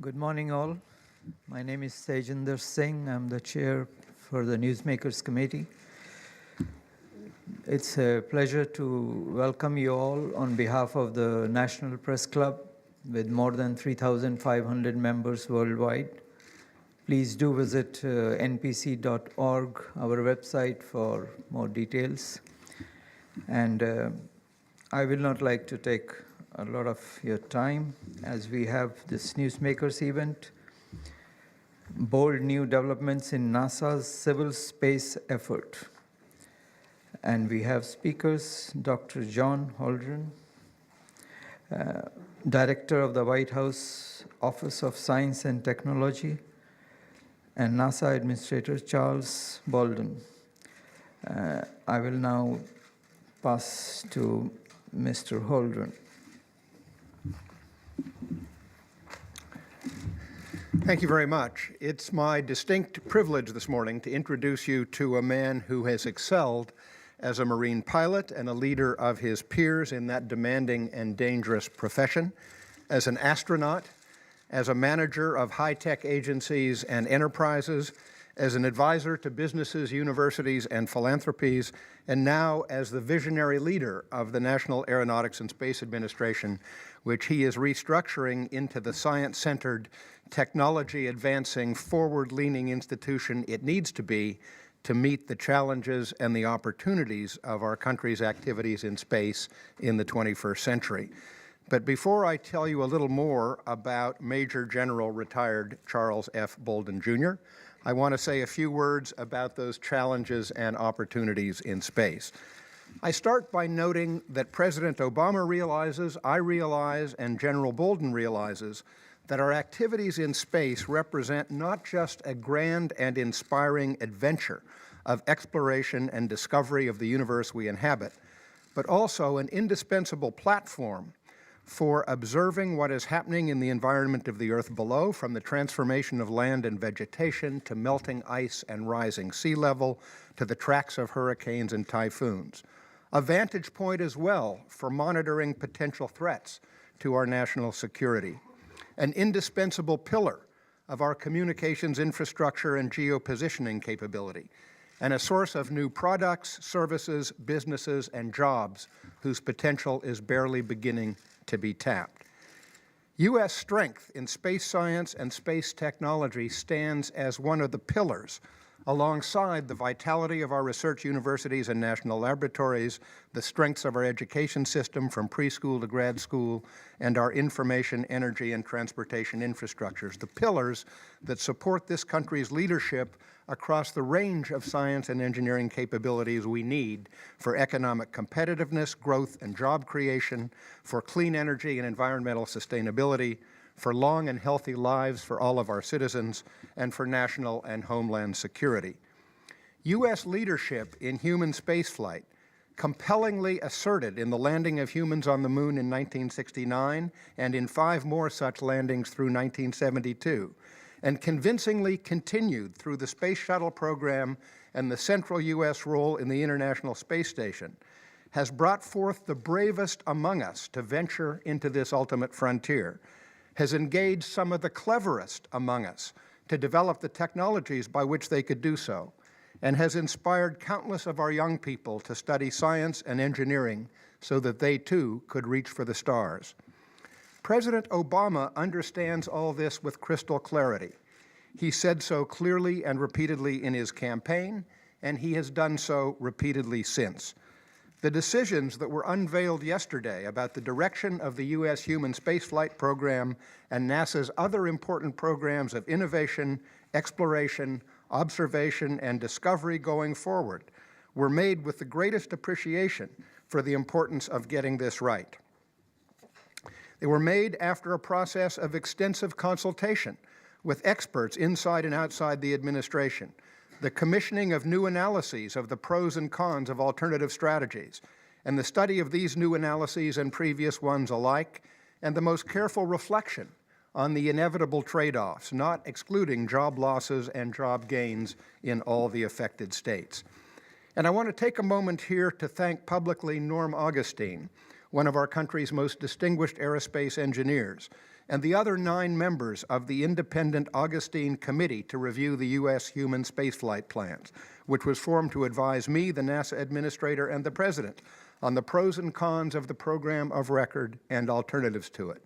Good morning, all. My name is Tejinder Singh. I'm the chair for the Newsmakers Committee. It's a pleasure to welcome you all on behalf of the National Press Club with more than 3,500 members worldwide. Please do visit npc.org, our website, for more details. And I will not like to take a lot of your time as we have this Newsmakers event. Bold new developments in NASA's civil space effort. And we have speakers, Dr. John Bolden, Director of the White House Office of Science and Technology, and NASA Administrator Charles Bolden. I will now pass to Mr. Bolden. Thank you very much. It's my distinct privilege this morning to introduce you to a man who has excelled as a Marine pilot and a leader of his peers in that demanding and dangerous profession, as an astronaut, as a manager of high-tech agencies and enterprises, as an advisor to businesses, universities, and philanthropies, and now as the visionary leader of the National Aeronautics and Space Administration, which he is restructuring into the science-centered, technology-advancing, forward-leaning institution it needs to be to meet the challenges and the opportunities of our country's activities in space in the 21st century. But before I tell you a little more about Major General retired Charles F. Bolden, Jr., I want to say a few words about those challenges and opportunities in space. I start by noting that President Obama realizes, I realize, and General Bolden realizes that our activities in space represent not just a grand and inspiring adventure of exploration and discovery of the universe we inhabit, but also an indispensable platform for observing what is happening in the environment of the Earth below, from the transformation of land and vegetation to melting ice and rising sea level to the tracks of hurricanes and typhoons. A vantage point as well for monitoring potential threats to our national security. An indispensable pillar of our communications infrastructure and geopositioning capability, and a source of new products, services, businesses, and jobs whose potential is barely beginning to be tapped. U.S. strength in space science and space technology stands as one of the pillars alongside the vitality of our research universities and national laboratories, the strengths of our education system from preschool to grad school, and our information, energy, and transportation infrastructures, the pillars that support this country's leadership across the range of science and engineering capabilities we need for economic competitiveness, growth, and job creation, for clean energy and environmental sustainability, for long and healthy lives for all of our citizens, and for national and homeland security. U.S. leadership in human spaceflight, compellingly asserted in the landing of humans on the moon in 1969 and in 5 more such landings through 1972, and convincingly continued through the Space Shuttle program and the central U.S. role in the International Space Station, has brought forth the bravest among us to venture into this ultimate frontier, has engaged some of the cleverest among us to develop the technologies by which they could do so, and has inspired countless of our young people to study science and engineering so that they too could reach for the stars. President Obama understands all this with crystal clarity. He said so clearly and repeatedly in his campaign, and he has done so repeatedly since. The decisions that were unveiled yesterday about the direction of the U.S. human spaceflight program and NASA's other important programs of innovation, exploration, observation, and discovery going forward were made with the greatest appreciation for the importance of getting this right. They were made after a process of extensive consultation with experts inside and outside the administration, the commissioning of new analyses of the pros and cons of alternative strategies, and the study of these new analyses and previous ones alike, and the most careful reflection on the inevitable trade-offs, not excluding job losses and job gains in all the affected states. And I want to take a moment here to thank publicly Norm Augustine, one of our country's most distinguished aerospace engineers, and the other 9 members of the independent Augustine Committee to review the U.S. human spaceflight plans, which was formed to advise me, the NASA administrator, and the President on the pros and cons of the program of record and alternatives to it.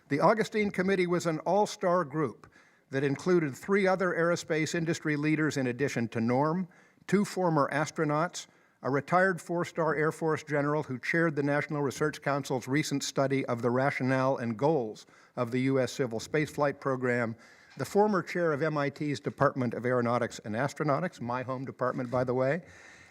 The Augustine Committee was an all-star group that included 3 other aerospace industry leaders in addition to Norm, 2 former astronauts, a retired 4-star Air Force general who chaired the National Research Council's recent study of the rationale and goals of the U.S. civil spaceflight program, the former chair of MIT's Department of Aeronautics and Astronautics, my home department, by the way,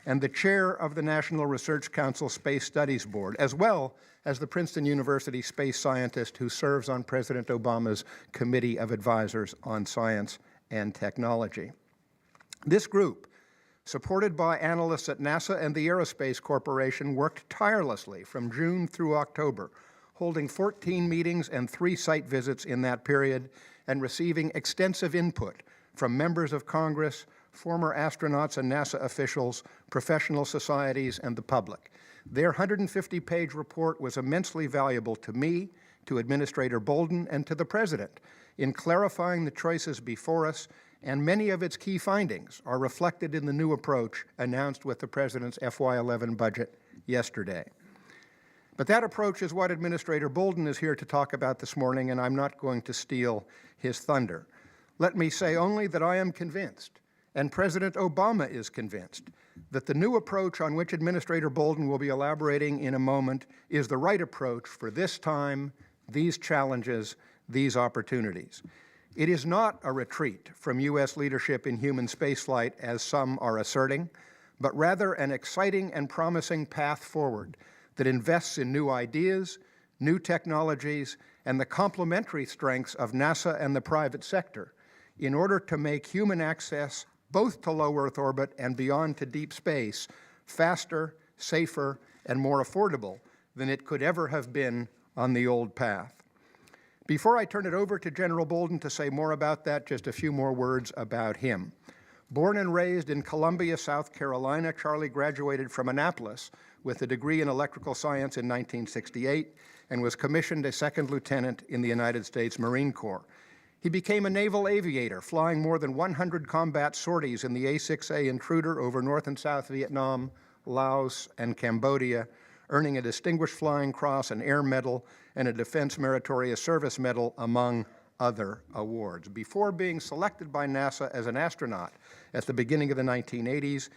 and the chair of the National Research Council Space Studies Board, as well as the Princeton University space scientist who serves on President Obama's Committee of Advisors on Science and Technology. This group, supported by analysts at NASA and the Aerospace Corporation, worked tirelessly from June through October, holding 14 meetings and 3 site visits in that period, and receiving extensive input from members of Congress, former astronauts and NASA officials, professional societies, and the public. Their 150-page report was immensely valuable to me, to Administrator Bolden, and to the President in clarifying the choices before us, and many of its key findings are reflected in the new approach announced with the President's FY11 budget yesterday. But that approach is what Administrator Bolden is here to talk about this morning, and I'm not going to steal his thunder. Let me say only that I am convinced, and President Obama is convinced, that the new approach on which Administrator Bolden will be elaborating in a moment is the right approach for this time, these challenges, these opportunities. It is not a retreat from U.S. leadership in human spaceflight, as some are asserting, but rather an exciting and promising path forward that invests in new ideas, new technologies, and the complementary strengths of NASA and the private sector in order to make human access both to low Earth orbit and beyond to deep space faster, safer, and more affordable than it could ever have been on the old path. Before I turn it over to General Bolden to say more about that, just a few more words about him. Born and raised in Columbia, South Carolina, Charlie graduated from Annapolis with a degree in electrical science in 1968 and was commissioned a 2nd lieutenant in the United States Marine Corps. He became a naval aviator, flying more than 100 combat sorties in the A-6A Intruder over North and South Vietnam, Laos, and Cambodia, earning a Distinguished Flying Cross, an Air Medal, and a Defense Meritorious Service Medal, among other awards. Before being selected by NASA as an astronaut at the beginning of the 1980s,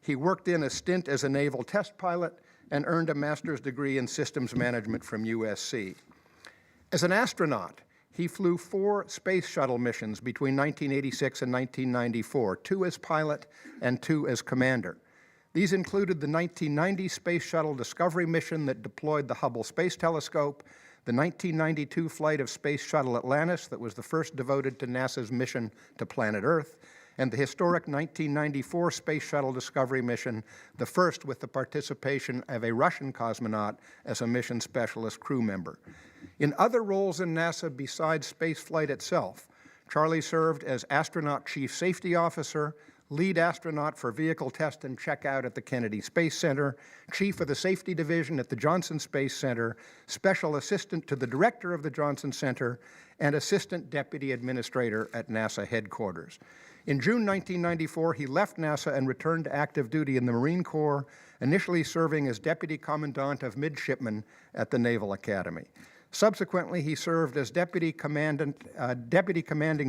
he worked in a stint as a naval test pilot and earned a master's degree in systems management from USC. As an astronaut, he flew 4 space shuttle missions between 1986 and 1994, 2 as pilot and 2 as commander. These included the 1990 Space Shuttle Discovery mission that deployed the Hubble Space Telescope, the 1992 flight of Space Shuttle Atlantis that was the first devoted to NASA's mission to planet Earth, and the historic 1994 Space Shuttle Discovery mission, the first with the participation of a Russian cosmonaut as a mission specialist crew member. In other roles in NASA besides spaceflight itself, Charlie served as Astronaut Chief Safety Officer, lead astronaut for vehicle test and checkout at the Kennedy Space Center, chief of the Safety Division at the Johnson Space Center, special assistant to the director of the Johnson Center, and assistant deputy administrator at NASA headquarters. In June 1994, he left NASA and returned to active duty in the Marine Corps, initially serving as Deputy Commandant of Midshipmen at the Naval Academy. Subsequently, he served as Deputy Commanding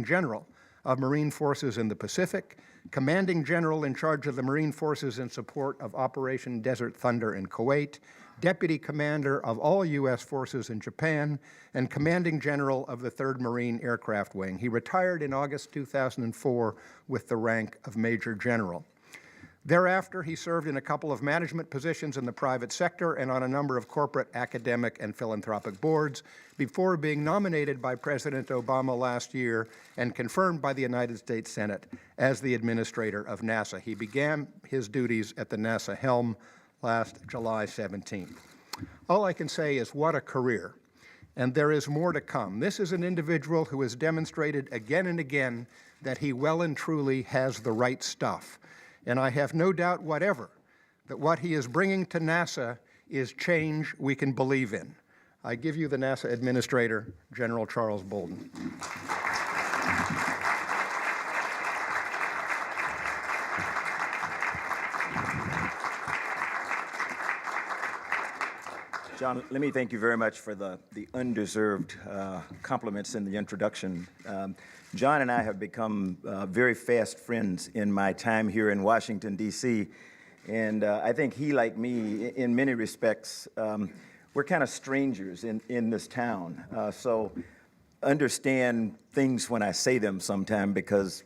General of Marine Forces in the Pacific, Commanding General in charge of the Marine Forces in support of Operation Desert Thunder in Kuwait, Deputy Commander of all U.S. forces in Japan, and Commanding General of the 3rd Marine Aircraft Wing. He retired in August 2004 with the rank of Major General. Thereafter, he served in a couple of management positions in the private sector and on a number of corporate, academic, and philanthropic boards before being nominated by President Obama last year and confirmed by the United States Senate as the administrator of NASA. He began his duties at the NASA helm last July 17th. All I can say is what a career, and there is more to come. This is an individual who has demonstrated again and again that he well and truly has the right stuff. And I have no doubt whatever that what he is bringing to NASA is change we can believe in. I give you the NASA Administrator, General Charles Bolden. John, let me thank you very much for the undeserved compliments in the introduction. John and I have become very fast friends in my time here in Washington, D.C., and I think he, like me, in many respects, we're kind of strangers in this town. So understand things when I say them sometime, because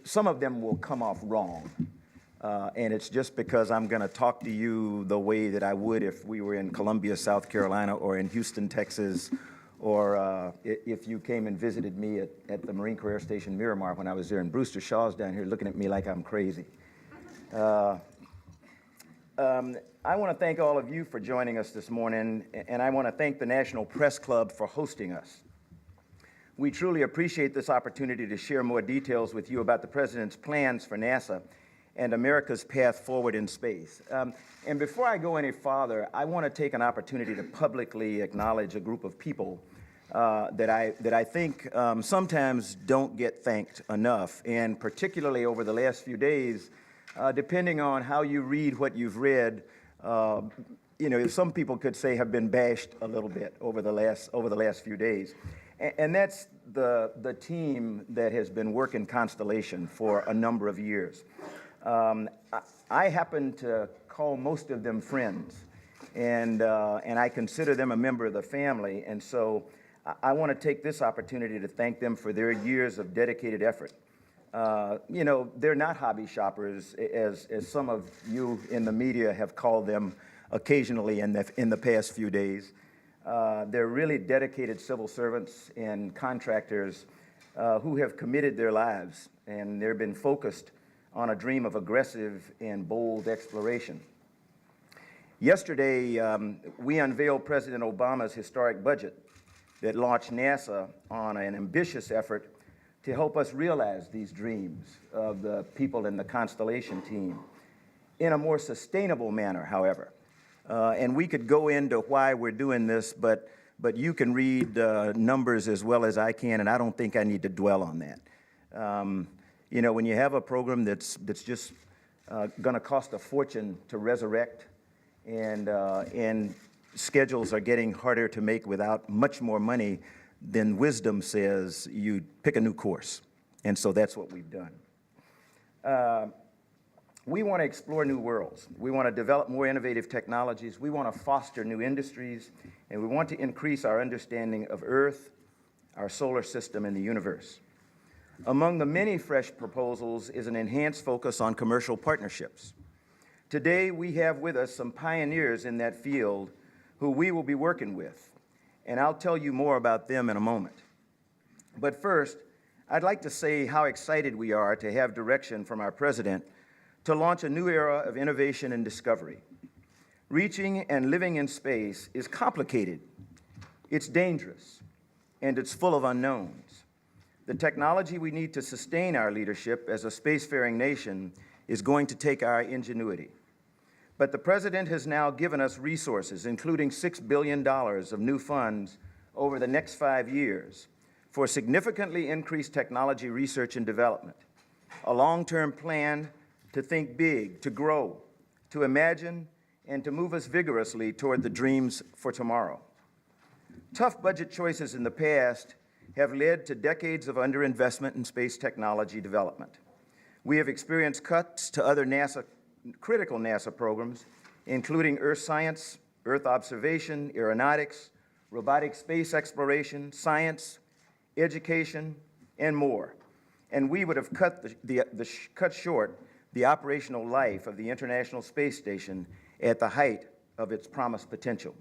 some of them will come off wrong. And it's just because I'm going to talk to you the way that I would if we were in Columbia, South Carolina, or in Houston, Texas, or if you came and visited me at the Marine Career Station Miramar when I was there, and Brewster Shaw's down here looking at me like I'm crazy. I want to thank all of you for joining us this morning, and I want to thank the National Press Club for hosting us. We truly appreciate this opportunity to share more details with you about the President's plans for NASA and America's path forward in space. And before I go any farther, I want to take an opportunity to publicly acknowledge a group of people that I think sometimes don't get thanked enough, and particularly over the last few days, depending on how you read what you've read, some people could say have been bashed a little bit over the last few days. And that's the team that has been working Constellation for a number of years. I happen to call most of them friends, and I consider them a member of the family, and so I want to take this opportunity to thank them for their years of dedicated effort. They're not hobby shoppers, as some of you in the media have called them occasionally in the past few days. They're really dedicated civil servants and contractors who have committed their lives, and they've been focused on a dream of aggressive and bold exploration. Yesterday, we unveiled President Obama's historic budget that launched NASA on an ambitious effort to help us realize these dreams of the people in the Constellation team in a more sustainable manner, however. And we could go into why we're doing this, but you can read numbers as well as I can, and I don't think I need to dwell on that. When you have a program that's just going to cost a fortune to resurrect, and schedules are getting harder to make without much more money, then wisdom says you pick a new course. And so that's what we've done. We want to explore new worlds. We want to develop more innovative technologies. We want to foster new industries. And we want to increase our understanding of Earth, our solar system, and the universe. Among the many fresh proposals is an enhanced focus on commercial partnerships. Today, we have with us some pioneers in that field who we will be working with, and I'll tell you more about them in a moment. But first, I'd like to say how excited we are to have direction from our President to launch a new era of innovation and discovery. Reaching and living in space is complicated, it's dangerous, and it's full of unknowns. The technology we need to sustain our leadership as a spacefaring nation is going to take our ingenuity. But the President has now given us resources, including $6 billion of new funds over the next 5 years for significantly increased technology research and development, a long-term plan to think big, to grow, to imagine, and to move us vigorously toward the dreams for tomorrow. Tough budget choices in the past have led to decades of underinvestment in space technology development. We have experienced cuts to other critical NASA programs, including Earth science, Earth observation, aeronautics, robotic space exploration, science, education, and more. And we would have cut short the operational life of the International Space Station at the height of its promised potential.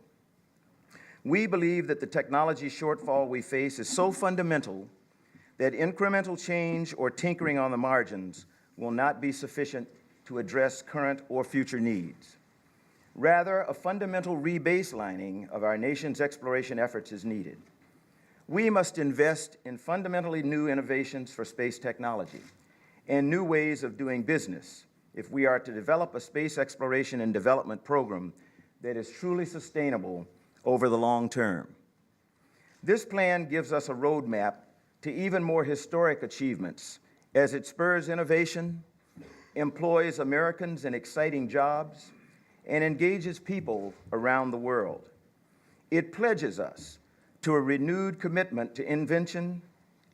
We believe that the technology shortfall we face is so fundamental that incremental change or tinkering on the margins will not be sufficient to address current or future needs. Rather, a fundamental rebaselining of our nation's exploration efforts is needed. We must invest in fundamentally new innovations for space technology and new ways of doing business, if we are to develop a space exploration and development program that is truly sustainable over the long term. This plan gives us a roadmap to even more historic achievements as it spurs innovation, employs Americans in exciting jobs, and engages people around the world. It pledges us to a renewed commitment to invention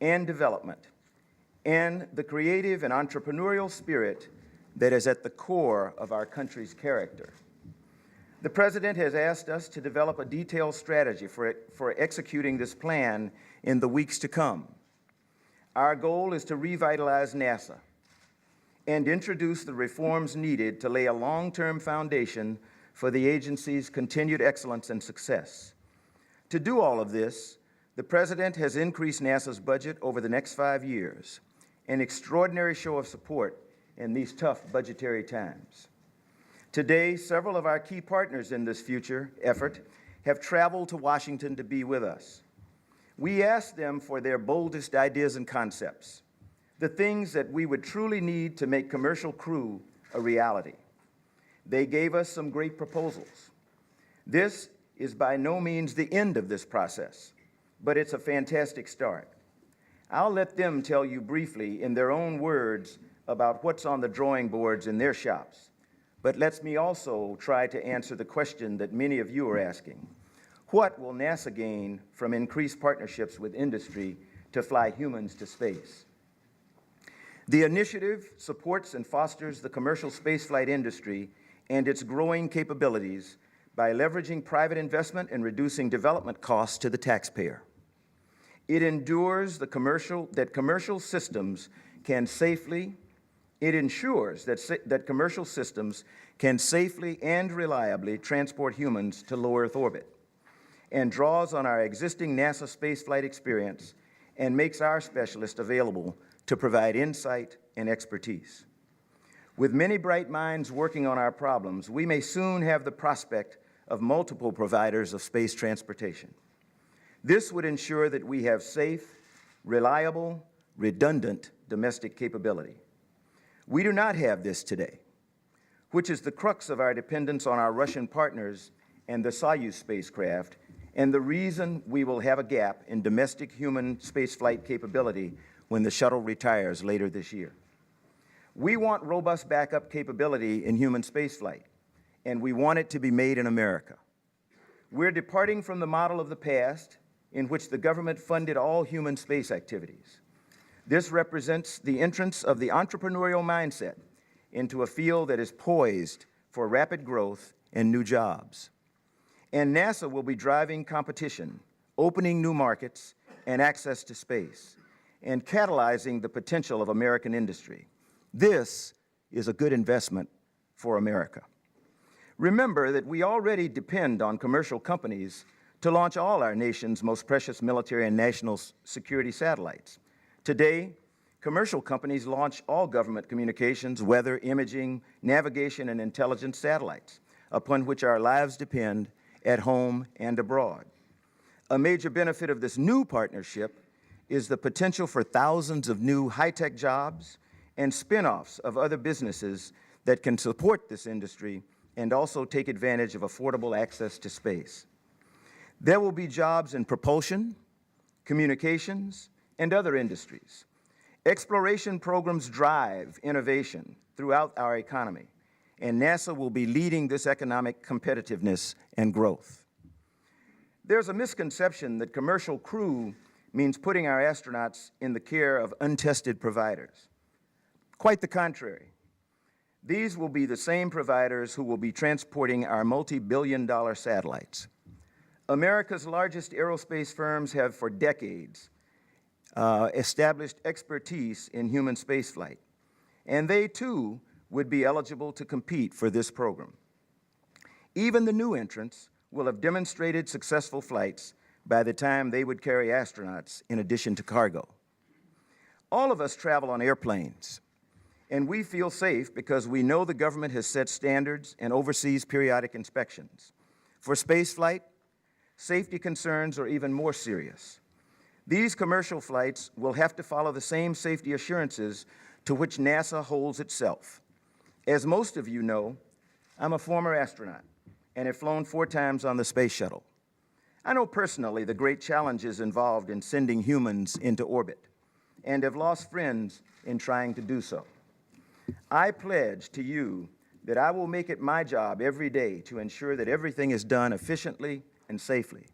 and development and the creative and entrepreneurial spirit that is at the core of our country's character. The President has asked us to develop a detailed strategy for executing this plan in the weeks to come. Our goal is to revitalize NASA and introduce the reforms needed to lay a long-term foundation for the agency's continued excellence and success. To do all of this, the President has increased NASA's budget over the next 5 years, an extraordinary show of support in these tough budgetary times. Today, several of our key partners in this future effort have traveled to Washington to be with us. We asked them for their boldest ideas and concepts, the things that we would truly need to make commercial crew a reality. They gave us some great proposals. This is by no means the end of this process, but it's a fantastic start. I'll let them tell you briefly in their own words about what's on the drawing boards in their shops. But let me also try to answer the question that many of you are asking. What will NASA gain from increased partnerships with industry to fly humans to space? The initiative supports and fosters the commercial spaceflight industry and its growing capabilities by leveraging private investment and reducing development costs to the taxpayer. It ensures that commercial systems can safely and reliably transport humans to low Earth orbit, and draws on our existing NASA spaceflight experience and makes our specialists available to provide insight and expertise. With many bright minds working on our problems, we may soon have the prospect of multiple providers of space transportation. This would ensure that we have safe, reliable, redundant domestic capability. We do not have this today, which is the crux of our dependence on our Russian partners and the Soyuz spacecraft, and the reason we will have a gap in domestic human spaceflight capability when the shuttle retires later this year. We want robust backup capability in human spaceflight, and we want it to be made in America. We're departing from the model of the past in which the government funded all human space activities. This represents the entrance of the entrepreneurial mindset into a field that is poised for rapid growth and new jobs. And NASA will be driving competition, opening new markets and access to space, and catalyzing the potential of American industry. This is a good investment for America. Remember that we already depend on commercial companies to launch all our nation's most precious military and national security satellites. Today, commercial companies launch all government communications, weather, imaging, navigation, and intelligence satellites, upon which our lives depend at home and abroad. A major benefit of this new partnership is the potential for thousands of new high-tech jobs and spin-offs of other businesses that can support this industry and also take advantage of affordable access to space. There will be jobs in propulsion, communications, and other industries. Exploration programs drive innovation throughout our economy, and NASA will be leading this economic competitiveness and growth. There's a misconception that commercial crew means putting our astronauts in the care of untested providers. Quite the contrary. These will be the same providers who will be transporting our multi-billion-dollar satellites. America's largest aerospace firms have for decades established expertise in human spaceflight, and they too would be eligible to compete for this program. Even the new entrants will have demonstrated successful flights by the time they would carry astronauts in addition to cargo. All of us travel on airplanes, and we feel safe because we know the government has set standards and oversees periodic inspections. For spaceflight, safety concerns are even more serious. These commercial flights will have to follow the same safety assurances to which NASA holds itself. As most of you know, I'm a former astronaut and have flown 4 times on the space shuttle. I know personally the great challenges involved in sending humans into orbit and have lost friends in trying to do so. I pledge to you that I will make it my job every day to ensure that everything is done efficiently and safely.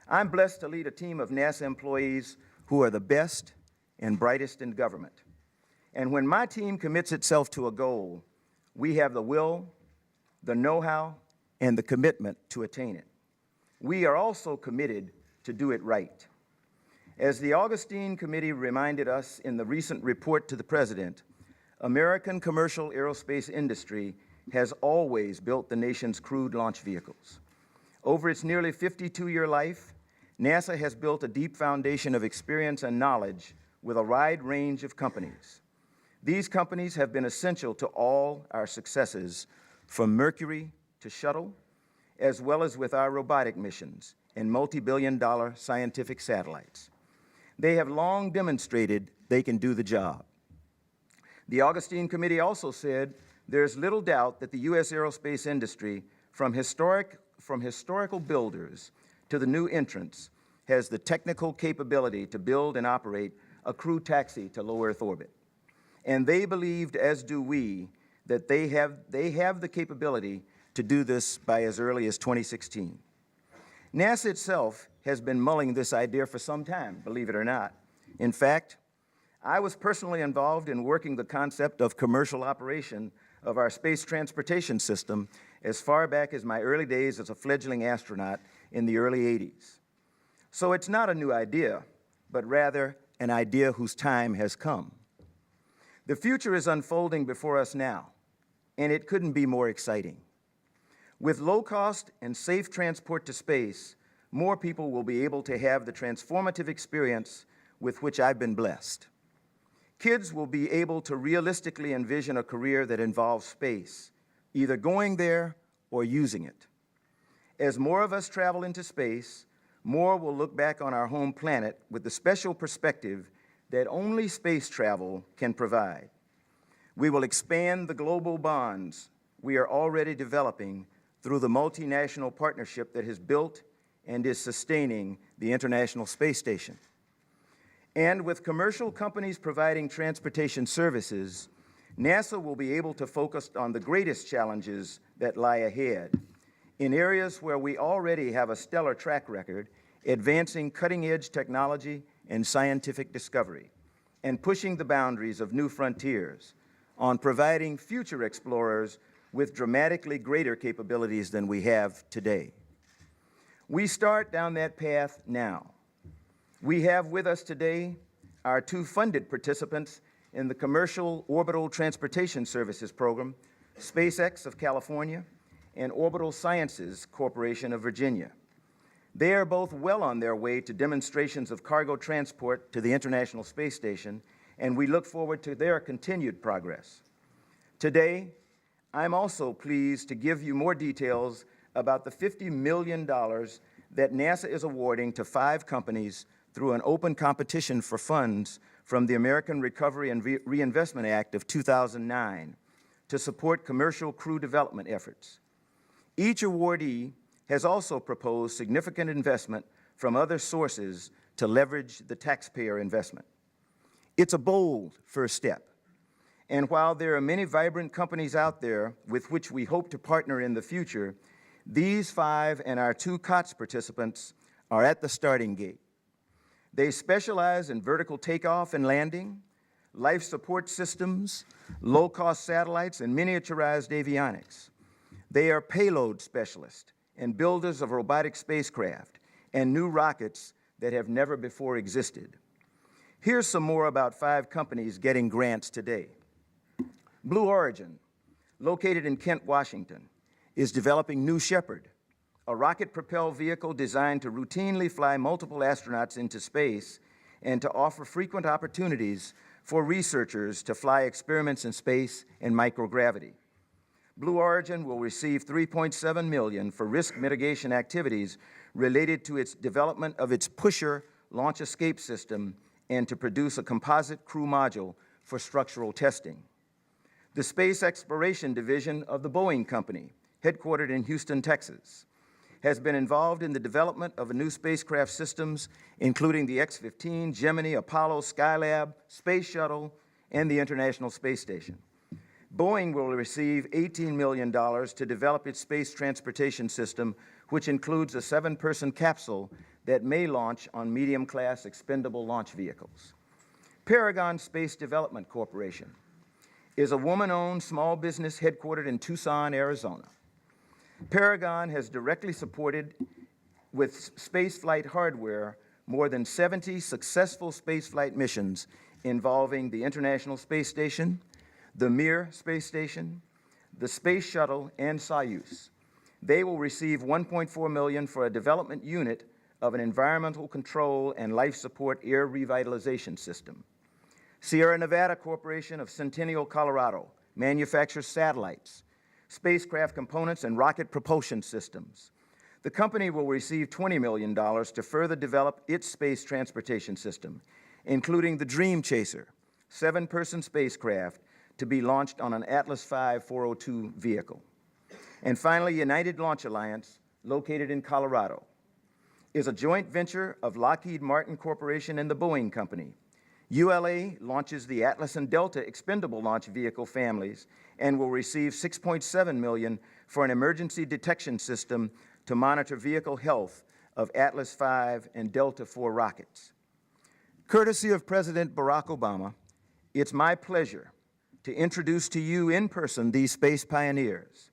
I'm blessed to lead a team of NASA employees who are the best and brightest in government. And when my team commits itself to a goal, we have the will, the know-how, and the commitment to attain it. We are also committed to do it right. As the Augustine Committee reminded us in the recent report to the President, American commercial aerospace industry has always built the nation's crewed launch vehicles. Over its nearly 52-year life, NASA has built a deep foundation of experience and knowledge with a wide range of companies. These companies have been essential to all our successes, from Mercury to Shuttle, as well as with our robotic missions and multi-billion-dollar scientific satellites. They have long demonstrated they can do the job. The Augustine Committee also said there's little doubt that the U.S. aerospace industry, from historical builders to the new entrants, has the technical capability to build and operate a crew taxi to low Earth orbit. And they believed, as do we, that they have the capability to do this by as early as 2016. NASA itself has been mulling this idea for some time, believe it or not. In fact, I was personally involved in working the concept of commercial operation of our space transportation system as far back as my early days as a fledgling astronaut in the early 80s. So it's not a new idea, but rather an idea whose time has come. The future is unfolding before us now, and it couldn't be more exciting. With low-cost and safe transport to space, more people will be able to have the transformative experience with which I've been blessed. Kids will be able to realistically envision a career that involves space, either going there or using it. As more of us travel into space, more will look back on our home planet with the special perspective that only space travel can provide. We will expand the global bonds we are already developing through the multinational partnership that has built and is sustaining the International Space Station. And with commercial companies providing transportation services, NASA will be able to focus on the greatest challenges that lie ahead in areas where we already have a stellar track record, advancing cutting-edge technology and scientific discovery, and pushing the boundaries of new frontiers, on providing future explorers with dramatically greater capabilities than we have today. We start down that path now. We have with us today our 2 funded participants in the Commercial Orbital Transportation Services Program, SpaceX of California and Orbital Sciences Corporation of Virginia. They are both well on their way to demonstrations of cargo transport to the International Space Station, and we look forward to their continued progress. Today, I'm also pleased to give you more details about the $50 million that NASA is awarding to 5 companies through an open competition for funds from the American Recovery and Reinvestment Act of 2009 to support commercial crew development efforts. Each awardee has also proposed significant investment from other sources to leverage the taxpayer investment. It's a bold first step. And while there are many vibrant companies out there with which we hope to partner in the future, these 5 and our 2 COTS participants are at the starting gate. They specialize in vertical takeoff and landing, life support systems, low-cost satellites, and miniaturized avionics. They are payload specialists and builders of robotic spacecraft and new rockets that have never before existed. Here's some more about 5 companies getting grants today. Blue Origin, located in Kent, Washington, is developing New Shepard, a rocket-propelled vehicle designed to routinely fly multiple astronauts into space and to offer frequent opportunities for researchers to fly experiments in space and microgravity. Blue Origin will receive $3.7 million for risk mitigation activities related to its development of its pusher launch escape system and to produce a composite crew module for structural testing. The Space Exploration Division of the Boeing Company, headquartered in Houston, Texas, has been involved in the development of new spacecraft systems, including the X-15, Gemini, Apollo, Skylab, Space Shuttle, and the International Space Station. Boeing will receive $18 million to develop its space transportation system, which includes a 7-person capsule that may launch on medium-class expendable launch vehicles. Paragon Space Development Corporation is a woman-owned small business headquartered in Tucson, Arizona. Paragon has directly supported with spaceflight hardware more than 70 successful spaceflight missions involving the International Space Station, the Mir Space Station, the Space Shuttle, and Soyuz. They will receive $1.4 million for a development unit of an environmental control and life support air revitalization system. Sierra Nevada Corporation of Centennial, Colorado, manufactures satellites, spacecraft components, and rocket propulsion systems. The company will receive $20 million to further develop its space transportation system, including the Dream Chaser, 7-person spacecraft to be launched on an Atlas V 402 vehicle. And finally, United Launch Alliance, located in Colorado, is a joint venture of Lockheed Martin Corporation and the Boeing Company. ULA launches the Atlas and Delta expendable launch vehicle families and will receive $6.7 million for an emergency detection system to monitor vehicle health of Atlas V and Delta IV rockets. Courtesy of President Barack Obama, it's my pleasure to introduce to you in person these space pioneers.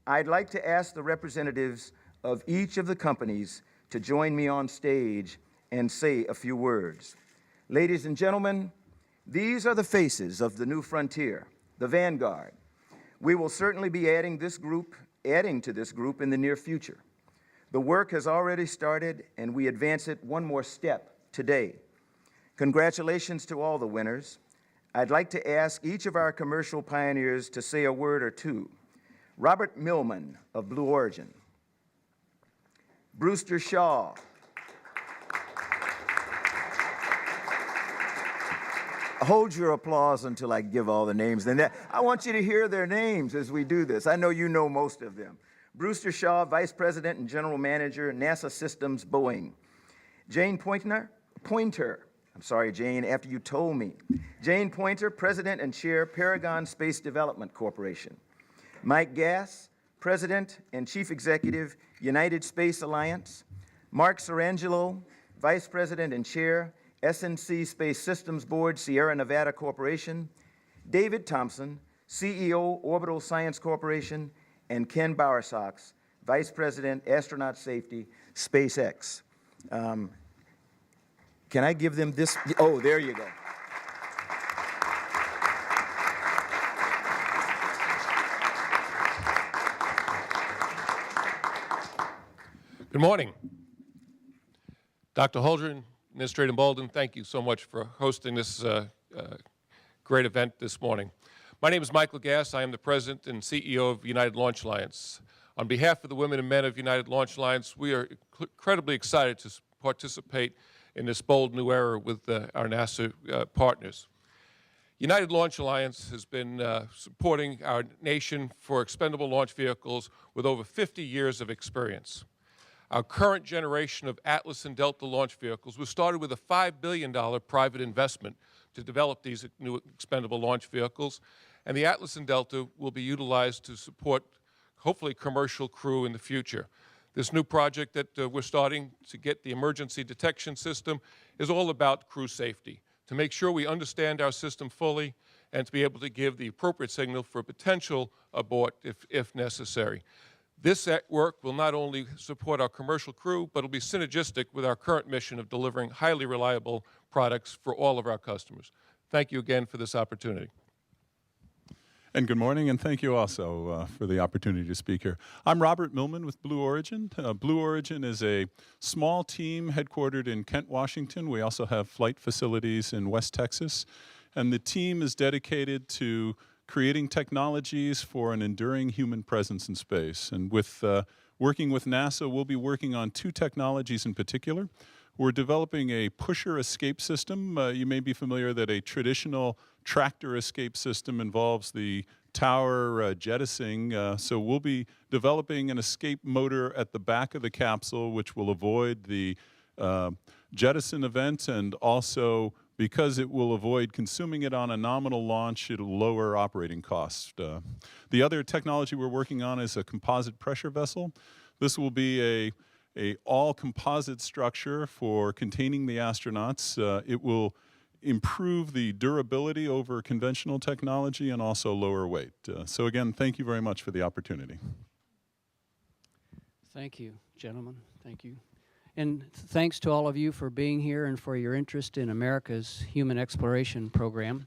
I'd like to ask the representatives of each of the companies to join me on stage and say a few words. Ladies and gentlemen, these are the faces of the new frontier, the vanguard. We will certainly be adding to this group in the near future. The work has already started, and we advance it one more step today. Congratulations to all the winners. I'd like to ask each of our commercial pioneers to say a word or two. Robert Millman of Blue Origin, Brewster Shaw, hold your applause until I give all the names. And I want you to hear their names as we do this. I know you know most of them. Brewster Shaw, Vice President and General Manager, NASA Systems, Boeing. Jane Pointer, I'm sorry, Jane, after you told me. Jane Pointer, President and Chair, Paragon Space Development Corporation. Mike Gass, President and Chief Executive, United Space Alliance. Mark Sarangelo, Vice President and Chair, SNC Space Systems Board, Sierra Nevada Corporation. David Thompson, CEO, Orbital Science Corporation. And Ken Bowersox, Vice President, Astronaut Safety, SpaceX. Can I give them this? Oh, there you go. Good morning. Dr. Holdren, Administrator Bolden, thank you so much for hosting this great event this morning. My name is Michael Gass. I am the President and CEO of United Launch Alliance. On behalf of the women and men of United Launch Alliance, we are incredibly excited to participate in this bold new era with our NASA partners. United Launch Alliance has been supporting our nation for expendable launch vehicles with over 50 years of experience. Our current generation of Atlas and Delta launch vehicles was started with a $5 billion private investment to develop these new expendable launch vehicles, and the Atlas and Delta will be utilized to support, hopefully, commercial crew in the future. This new project that we're starting to get the emergency detection system is all about crew safety, to make sure we understand our system fully and to be able to give the appropriate signal for potential abort if necessary. This work will not only support our commercial crew, but will be synergistic with our current mission of delivering highly reliable products for all of our customers. Thank you again for this opportunity. And good morning, and thank you also for the opportunity to speak here. I'm Robert Millman with Blue Origin. Blue Origin is a small team headquartered in Kent, Washington. We also have flight facilities in West Texas. And the team is dedicated to creating technologies for an enduring human presence in space. And with working with NASA, we'll be working on two technologies in particular. We're developing a pusher escape system. You may be familiar that a traditional tractor escape system involves the tower jettisoning. So we'll be developing an escape motor at the back of the capsule, which will avoid the jettison event, and also, because it will avoid consuming it on a nominal launch, it'll lower operating costs. The other technology we're working on is a composite pressure vessel. This will be a all-composite structure for containing the astronauts. It will improve the durability over conventional technology and also lower weight. So again, thank you very much for the opportunity. Thank you, gentlemen. Thank you. And thanks to all of you for being here and for your interest in America's human exploration program.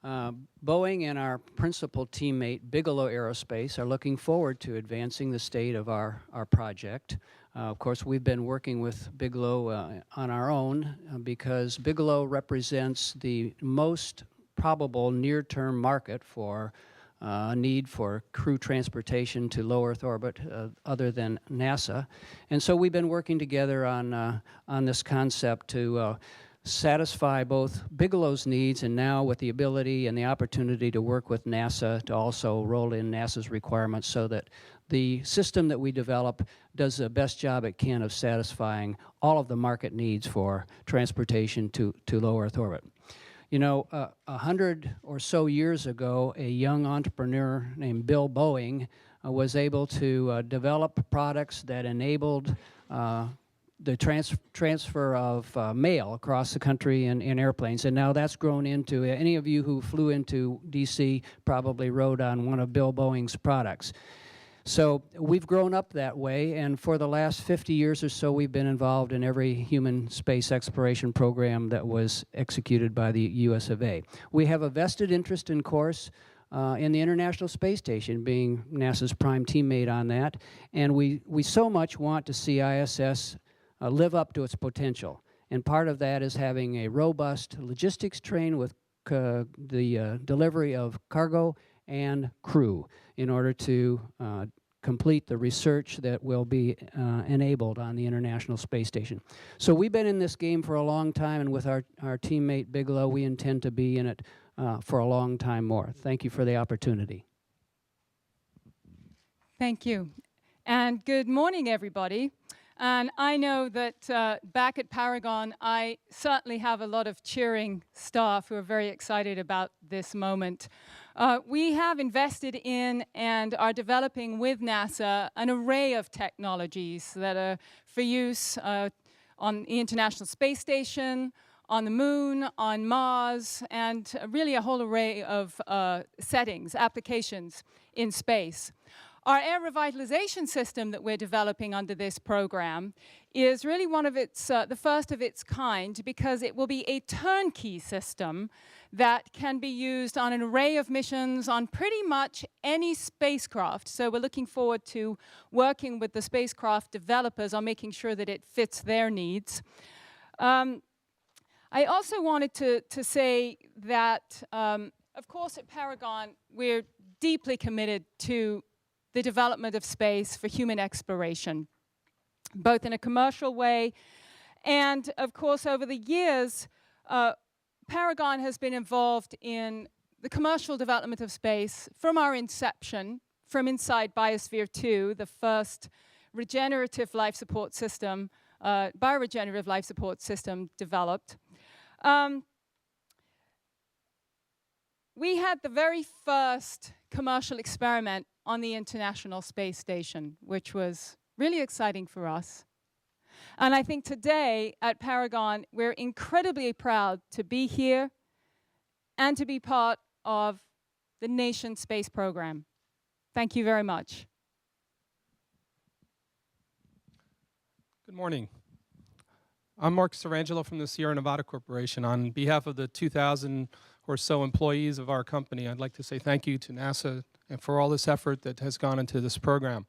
Boeing and our principal teammate, Bigelow Aerospace, are looking forward to advancing the state of our project. Of course, we've been working with Bigelow on our own because Bigelow represents the most probable near-term market for a need for crew transportation to low Earth orbit other than NASA. And so we've been working together on this concept to satisfy both Bigelow's needs and now with the ability and the opportunity to work with NASA to also roll in NASA's requirements so that the system that we develop does the best job it can of satisfying all of the market needs for transportation to low Earth orbit. You know, 100 or so years ago, a young entrepreneur named Bill Boeing was able to develop products that enabled the transfer of mail across the country in airplanes. And now that's grown into, any of you who flew into D.C. probably rode on one of Bill Boeing's products. So we've grown up that way, and for the last 50 years or so, we've been involved in every human space exploration program that was executed by the US of A. We have a vested interest, in course, in the International Space Station, being NASA's prime teammate on that, and we so much want to see ISS live up to its potential. And part of that is having a robust logistics train with the delivery of cargo and crew in order to complete the research that will be enabled on the International Space Station. So we've been in this game for a long time, and with our teammate Bigelow, we intend to be in it for a long time more. Thank you for the opportunity. Thank you. And good morning, everybody. And I know that back at Paragon, I certainly have a lot of cheering staff who are very excited about this moment. We have invested in and are developing with NASA an array of technologies that are for use on the International Space Station, on the Moon, on Mars, and really a whole array of settings, applications in space. Our air revitalization system that we're developing under this program is really one of its, the first of its kind, because it will be a turnkey system that can be used on an array of missions on pretty much any spacecraft. So we're looking forward to working with the spacecraft developers on making sure that it fits their needs. I also wanted to say that, of course, at Paragon, we're deeply committed to the development of space for human exploration, both in a commercial way and, of course, over the years, Paragon has been involved in the commercial development of space from our inception, from inside Biosphere 2, the first regenerative life support system, bioregenerative life support system developed. We had the very first commercial experiment on the International Space Station, which was really exciting for us. And I think today at Paragon, we're incredibly proud to be here and to be part of the nation's space program. Thank you very much. Good morning. I'm Mark Sarangelo from the Sierra Nevada Corporation. On behalf of the 2,000 or so employees of our company, I'd like to say thank you to NASA and for all this effort that has gone into this program.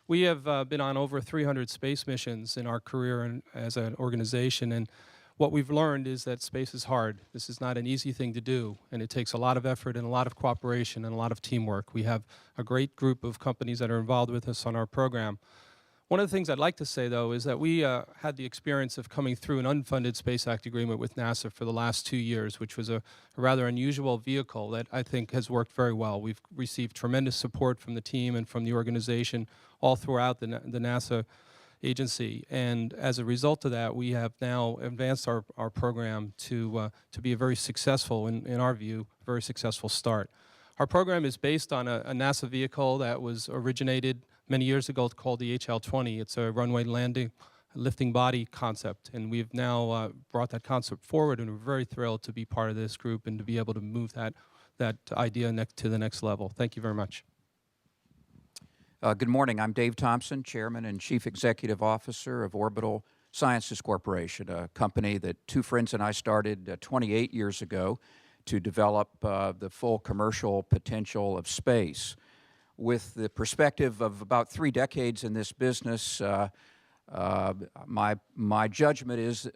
We have been on over 300 space missions in our career as an organization, and what we've learned is that space is hard. This is not an easy thing to do, and it takes a lot of effort and a lot of cooperation and a lot of teamwork. We have a great group of companies that are involved with us on our program. One of the things I'd like to say, though, is that we had the experience of coming through an unfunded Space Act agreement with NASA for the last 2 years, which was a rather unusual vehicle that I think has worked very well. We've received tremendous support from the team and from the organization all throughout the NASA agency. And as a result of that, we have now advanced our program to be a very successful, in our view, very successful start. Our program is based on a NASA vehicle that was originated many years ago called the HL-20. It's a runway landing lifting body concept, and we've now brought that concept forward, and we're very thrilled to be part of this group and to be able to move that idea to the next level. Thank you very much. Good morning. I'm Dave Thompson, Chairman and Chief Executive Officer of Orbital Sciences Corporation, a company that two friends and I started 28 years ago to develop the full commercial potential of space. With the perspective of about 3 decades in this business, my judgment is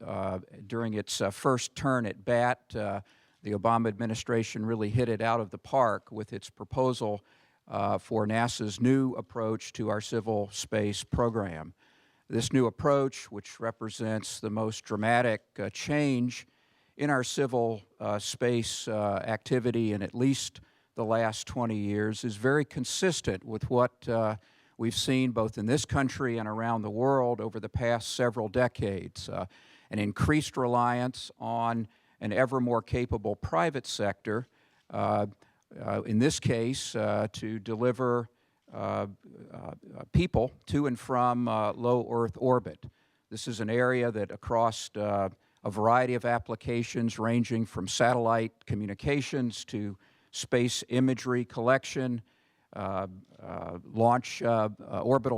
during its first turn at bat, the Obama administration really hit it out of the park with its proposal for NASA's new approach to our civil space program. This new approach, which represents the most dramatic change in our civil space activity in at least the last 20 years, is very consistent with what we've seen both in this country and around the world over the past several decades. An increased reliance on an ever more capable private sector, in this case, to deliver people to and from low Earth orbit. This is an area that across a variety of applications ranging from satellite communications to space imagery collection, orbital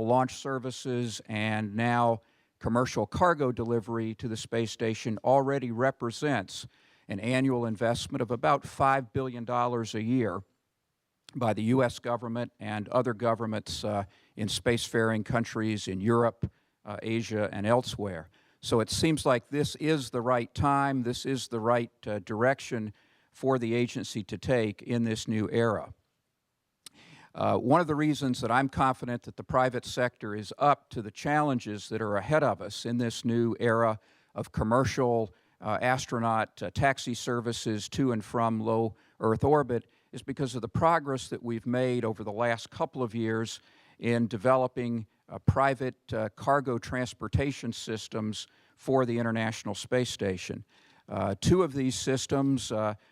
launch services, and now commercial cargo delivery to the space station already represents an annual investment of about $5 billion a year by the U.S. government and other governments in spacefaring countries in Europe, Asia, and elsewhere. So it seems like this is the right time, this is the right direction for the agency to take in this new era. One of the reasons that I'm confident that the private sector is up to the challenges that are ahead of us in this new era of commercial astronaut taxi services to and from low Earth orbit is because of the progress that we've made over the last couple of years in developing private cargo transportation systems for the International Space Station. 2 of these systems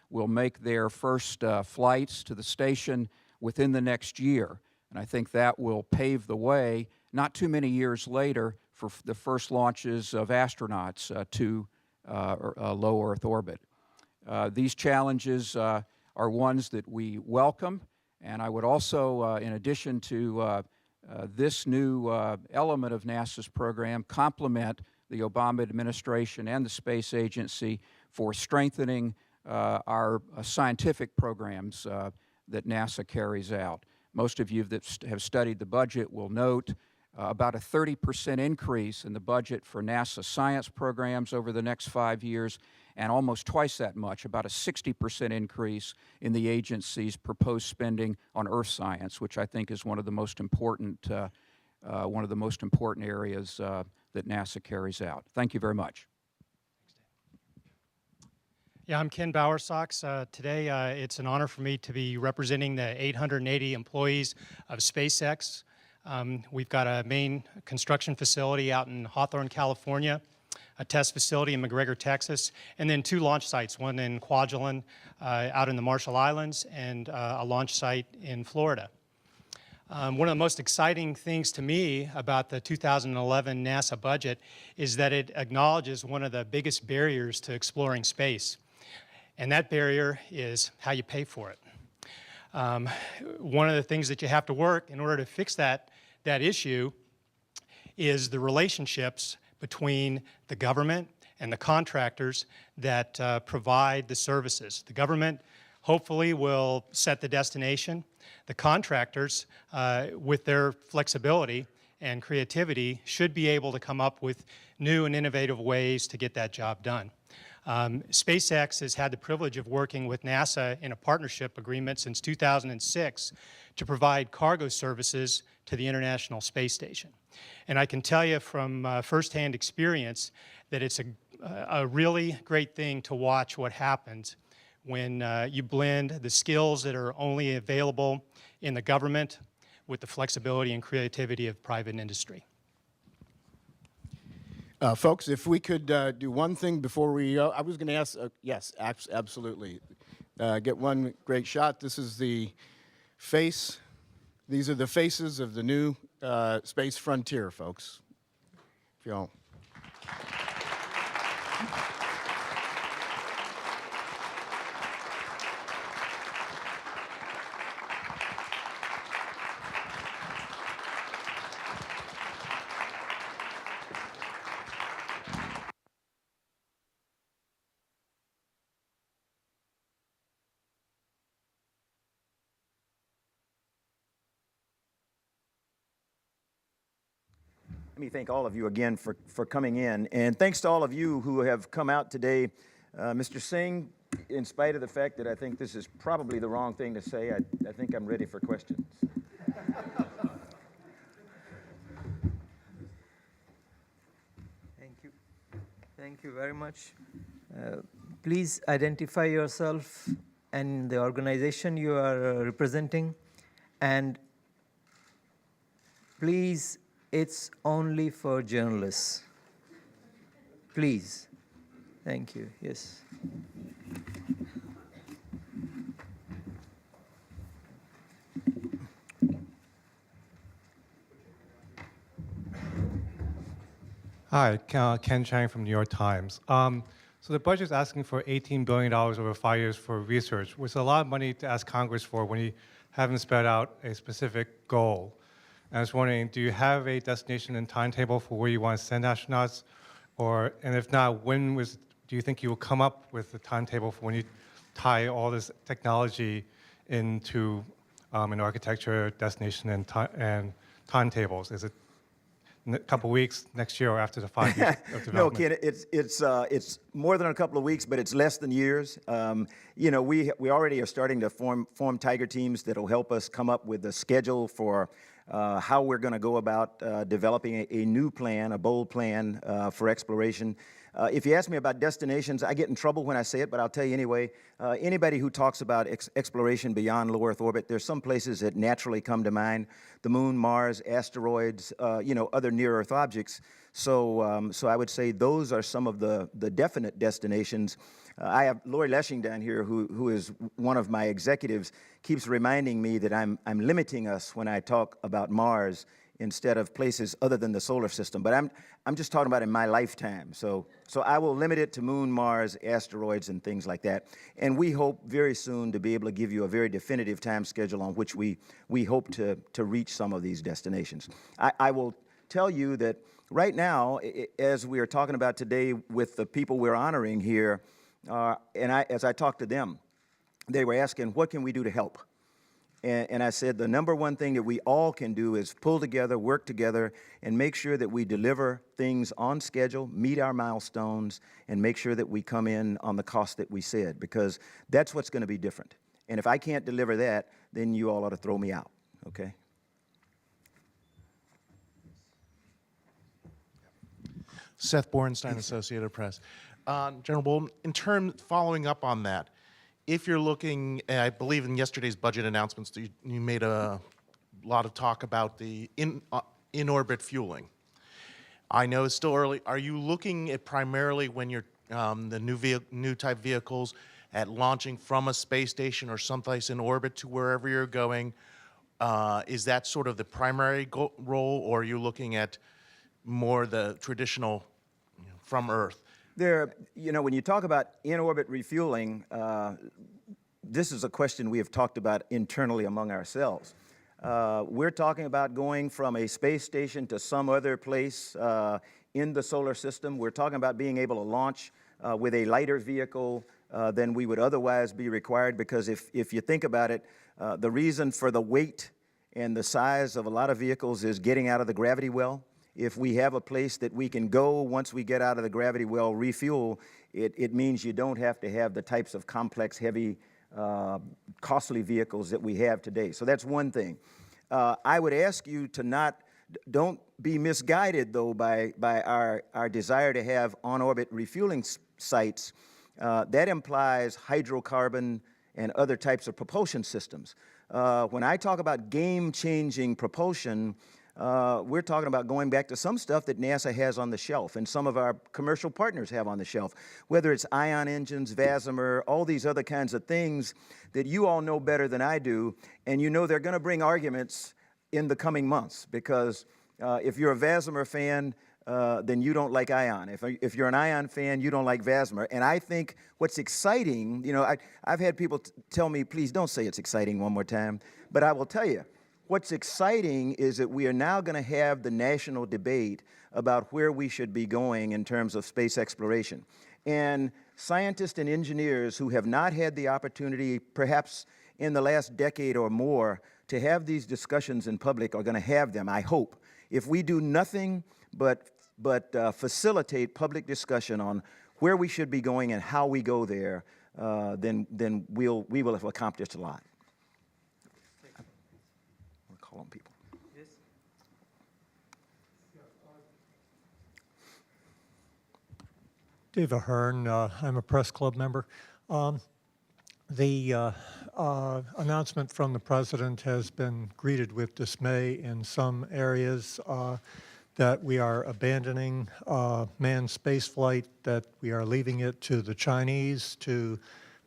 will make their first flights to the station within the next year, and I think that will pave the way, not too many years later, for the first launches of astronauts to low Earth orbit. These challenges are ones that we welcome, and I would also, in addition to this new element of NASA's program, compliment the Obama administration and the space agency for strengthening our scientific programs that NASA carries out. Most of you that have studied the budget will note about a 30% increase in the budget for NASA science programs over the next 5 years, and almost twice that much, about a 60% increase in the agency's proposed spending on Earth science, which I think is one of the most important areas that NASA carries out. Thank you very much. Yeah, I'm Ken Bowersox. Today, it's an honor for me to be representing the 880 employees of SpaceX. We've got a main construction facility out in Hawthorne, California, a test facility in McGregor, Texas, and then 2 launch sites, one in Kwajalein out in the Marshall Islands, and a launch site in Florida. One of the most exciting things to me about the 2011 NASA budget is that it acknowledges one of the biggest barriers to exploring space, and that barrier is how you pay for it. One of the things that you have to work in order to fix that issue is the relationships between the government and the contractors that provide the services. The government hopefully will set the destination. The contractors, with their flexibility and creativity, should be able to come up with new and innovative ways to get that job done. SpaceX has had the privilege of working with NASA in a partnership agreement since 2006 to provide cargo services to the International Space Station. And I can tell you from firsthand experience that it's a really great thing to watch what happens when you blend the skills that are only available in the government with the flexibility and creativity of private industry. Folks, if we could do one thing before we I was going to ask, yes, absolutely. Get one great shot. This is the face. These are the faces of the new space frontier, folks. If y'all. Let me thank all of you again for coming in. And thanks to all of you who have come out today. Mr. Singh, in spite of the fact that I think this is probably the wrong thing to say, I think I'm ready for questions. Thank you. Thank you very much. Please identify yourself and the organization you are representing. And please, it's only for journalists. Please. Thank you. Yes. Hi, Ken Chang from New York Times. So the budget is asking for $18 billion over 5 years for research, which is a lot of money to ask Congress for when you haven't spelled out a specific goal. And I was wondering, do you have a destination and timetable for where you want to send astronauts? And if not, do you think you will come up with a timetable for when you tie all this technology into an architecture, destination, and timetables? Is it a couple of weeks, next year, or after the 5 years of development? No, Ken, it's more than a couple of weeks, but it's less than years. You know, we already are starting to form tiger teams that will help us come up with a schedule for how we're going to go about developing a new plan, a bold plan for exploration. If you ask me about destinations, I get in trouble when I say it, but I'll tell you anyway. Anybody who talks about exploration beyond low Earth orbit, there's some places that naturally come to mind: the Moon, Mars, asteroids, you know, other near-Earth objects. So, so I would say those are some of the definite destinations. I have Lori Leshing down here, who is one of my executives, keeps reminding me that I'm limiting us when I talk about Mars instead of places other than the solar system. But I'm just talking about in my lifetime. So I will limit it to Moon, Mars, asteroids, and things like that. And we hope very soon to be able to give you a very definitive time schedule on which we hope to reach some of these destinations. I will tell you that right now, as we are talking about today with the people we're honoring here, as I talked to them, they were asking, what can we do to help? And I said, the number one thing that we all can do is pull together, work together, and make sure that we deliver things on schedule, meet our milestones, and make sure that we come in on the cost that we said, because that's what's going to be different. And if I can't deliver that, then you all ought to throw me out, okay? Seth Borenstein, Associated Press. General Bolden, following up on that, if you're looking, I believe in yesterday's budget announcements, you made a lot of talk about the in-orbit fueling. I know it's still early. Are you looking at primarily when you're the new type vehicles at launching from a space station or someplace in orbit to wherever you're going? Is that sort of the primary role, or are you looking at more the traditional from Earth? You know, when you talk about in-orbit refueling, this is a question we have talked about internally among ourselves. We're talking about going from a space station to some other place in the solar system. We're talking about being able to launch with a lighter vehicle than we would otherwise be required, because if you think about it, the reason for the weight and the size of a lot of vehicles is getting out of the gravity well. If we have a place that we can go once we get out of the gravity well, refuel, it means you don't have to have the types of complex, heavy, costly vehicles that we have today. So that's one thing. I would ask you to not Don't be misguided, though, by our desire to have on-orbit refueling sites. That implies hydrocarbon and other types of propulsion systems. When I talk about game-changing propulsion, we're talking about going back to some stuff that NASA has on the shelf and some of our commercial partners have on the shelf, whether it's ion engines, VASIMR, all these other kinds of things that you all know better than I do, and you know they're going to bring arguments in the coming months, because if you're a VASIMR fan, then you don't like ion. If you're an ion fan, you don't like VASIMR. And I think what's exciting, you know, I've had people tell me, please don't say it's exciting one more time, but I will tell you, what's exciting is that we are now going to have the national debate about where we should be going in terms of space exploration. And scientists and engineers who have not had the opportunity, perhaps in the last decade or more, to have these discussions in public are going to have them, I hope. If we do nothing but facilitate public discussion on where we should be going and how we go there, then we will have accomplished a lot. I'll call on people. Yes. Dave Ahern, I'm a press club member. The announcement from the president has been greeted with dismay in some areas, that we are abandoning manned spaceflight, that we are leaving it to the Chinese, to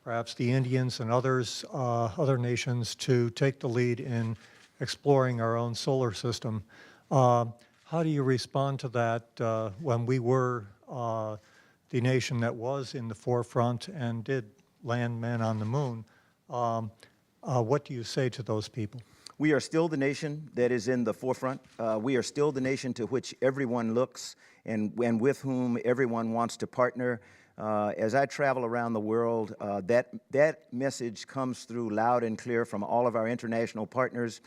perhaps the Indians and others, other nations to take the lead in exploring our own solar system. How do you respond to that when we were the nation that was in the forefront and did land men on the moon? What do you say to those people? We are still the nation that is in the forefront. We are still the nation to which everyone looks and with whom everyone wants to partner. As I travel around the world, that message comes through loud and clear from all of our international partners.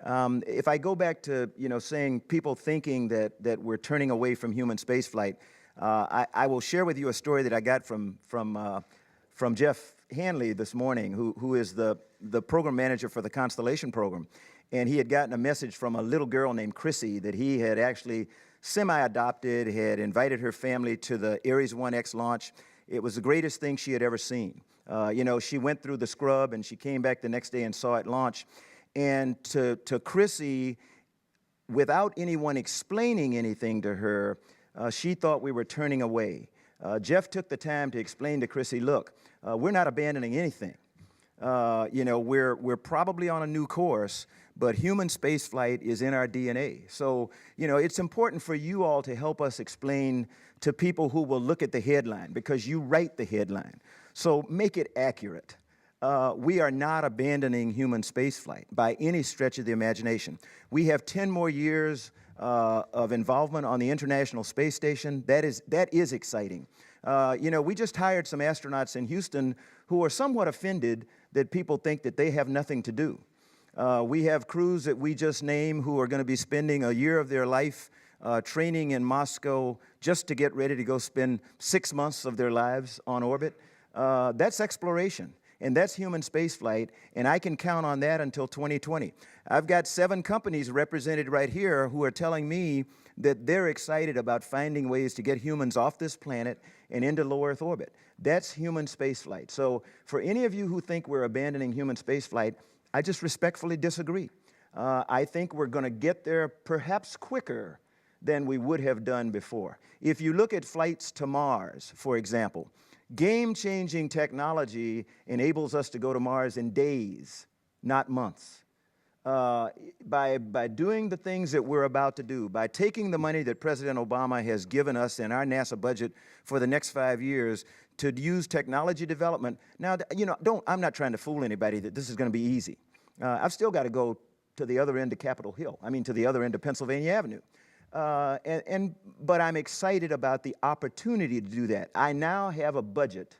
If I go back to saying people thinking that we're turning away from human spaceflight, I will share with you a story that I got from Jeff Hanley this morning, who is the program manager for the Constellation program. And he had gotten a message from a little girl named Chrissy that he had actually semi-adopted, had invited her family to the Ares 1X launch. It was the greatest thing she had ever seen. She went through the scrub and she came back the next day and saw it launch. And to Chrissy, without anyone explaining anything to her, she thought we were turning away. Jeff took the time to explain to Chrissy, look, we're not abandoning anything. We're probably on a new course, but human spaceflight is in our DNA. So, it's important for you all to help us explain to people who will look at the headline, because you write the headline. So make it accurate. We are not abandoning human spaceflight by any stretch of the imagination. We have 10 more years of involvement on the International Space Station. That is exciting. We just hired some astronauts in Houston who are somewhat offended that people think that they have nothing to do. We have crews that we just named who are going to be spending a year of their life training in Moscow just to get ready to go spend 6 months of their lives on orbit. That's exploration. And that's human spaceflight, and I can count on that until 2020. I've got 7 companies represented right here who are telling me that they're excited about finding ways to get humans off this planet and into low Earth orbit. That's human spaceflight. So for any of you who think we're abandoning human spaceflight, I just respectfully disagree. I think we're going to get there perhaps quicker than we would have done before. If you look at flights to Mars, for example, game-changing technology enables us to go to Mars in days, not months. By doing the things that we're about to do, by taking the money that President Obama has given us in our NASA budget for the next 5 years to use technology development. Now, I'm not trying to fool anybody that this is going to be easy. I've still got to go to the other end of Capitol Hill. To the other end of Pennsylvania Avenue. But I'm excited about the opportunity to do that. I now have a budget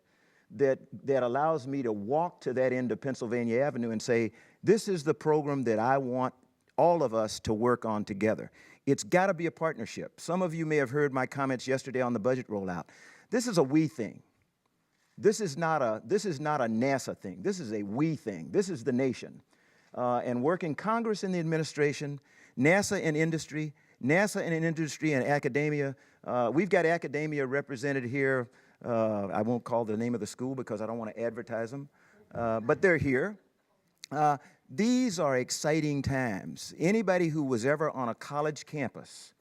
that allows me to walk to that end of Pennsylvania Avenue and say, this is the program that I want all of us to work on together. It's got to be a partnership. Some of you may have heard my comments yesterday on the budget rollout. This is a we thing. This is not a NASA thing. This is a we thing. This is the nation. And working Congress and the administration NASA and industry, and academia. We've got academia represented here. I won't call the name of the school because I don't want to advertise them, but they're here. These are exciting times. Anybody who was ever on a college campus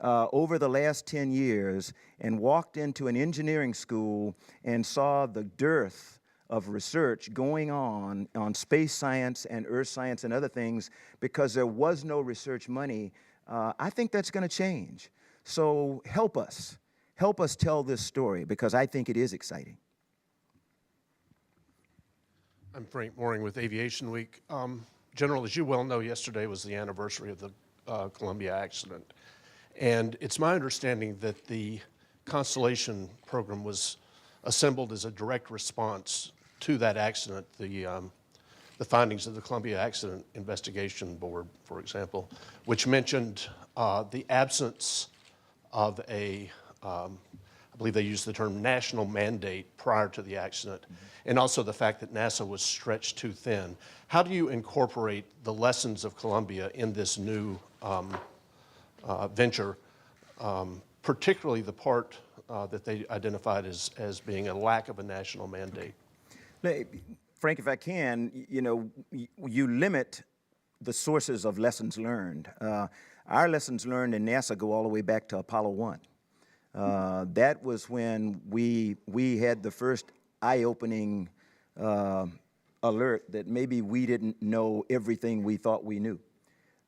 over the last 10 years and walked into an engineering school and saw the dearth of research going on space science and earth science and other things because there was no research money, I think that's going to change. So help us tell this story because I think it is exciting. I'm Frank Mooring with Aviation Week. General, as you well know, yesterday was the anniversary of the Columbia accident. And it's my understanding that the Constellation program was assembled as a direct response to that accident. The findings of the Columbia Accident Investigation Board, for example, which mentioned the absence of a, I believe they used the term national mandate prior to the accident, and also the fact that NASA was stretched too thin. How do you incorporate the lessons of Columbia in this new venture, particularly the part that they identified as being a lack of a national mandate? Frank, if I can, you know, you limit the sources of lessons learned. Our lessons learned in NASA go all the way back to Apollo 1. That was when we had the first eye-opening alert that maybe we didn't know everything we thought we knew.